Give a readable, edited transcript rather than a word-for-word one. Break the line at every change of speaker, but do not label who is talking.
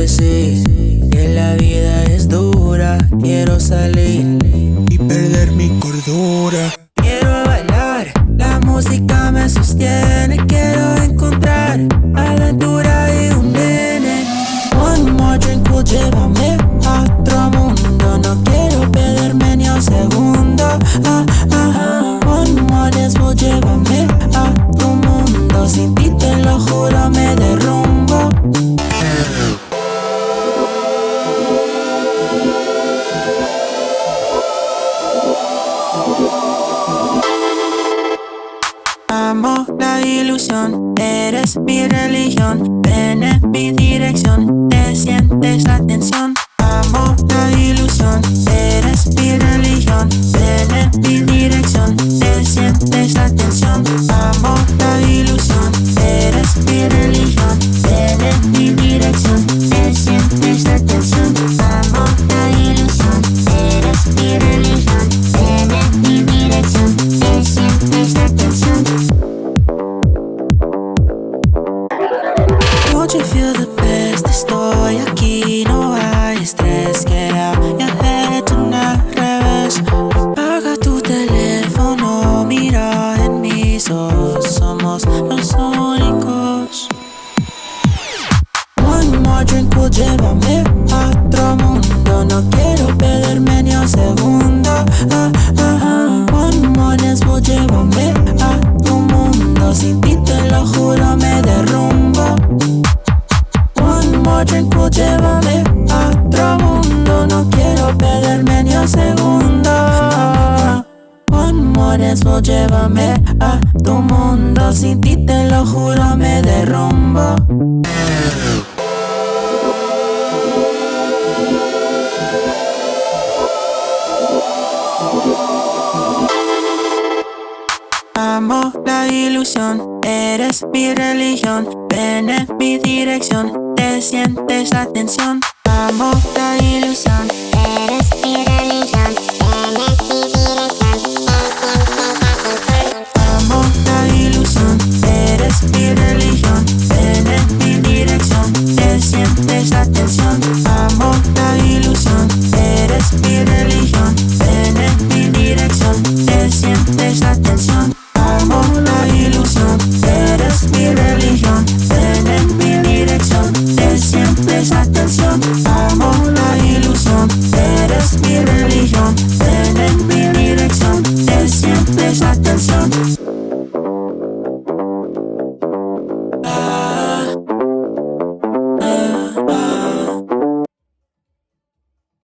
decir que la vida es dura. Quiero salir
y perder mi cordura.
quiero bailar, la música me sostiene. Quiero encontrar aventura y un nene. One more drink will llévame a otro mundo. No quiero perderme ni un segundo. One more dance will llévame a tu mundo. Sin ti te lo juro me derrumbo. Amo la ilusión, eres mi religión. Ven en mi dirección, te sientes la tensión. Amo la ilusión, eres mi religión. Ven en mi dirección, te sientes la tensión. Amo la ilusión, eres mi religión. Ven en mi dirección, te sientes la tensión. Amo la ilusión, eres mi religión. Ven en mi dirección, te sientes la tensión. Don't you feel the best? Estoy aquí, no hay estrés. Get out your head tonight, revés. Apaga tu teléfono, mira en mis ojos. Somos los únicos. One more drink will llévame a otro mundo. No quiero perderme ni un segundo. One more dance will llévame a tu mundo. Sin ti te lo juro me derrumbo. One more drink will llévame a otro mundo. No quiero perderme ni un segundo. One more dance will llévame a tu mundo. Sin ti te lo juro me derrumbo. Amo la ilusión, eres mi religión. Ven en mi dirección, te sientes la tensión. Amo la ilusión,
Eres mi religión.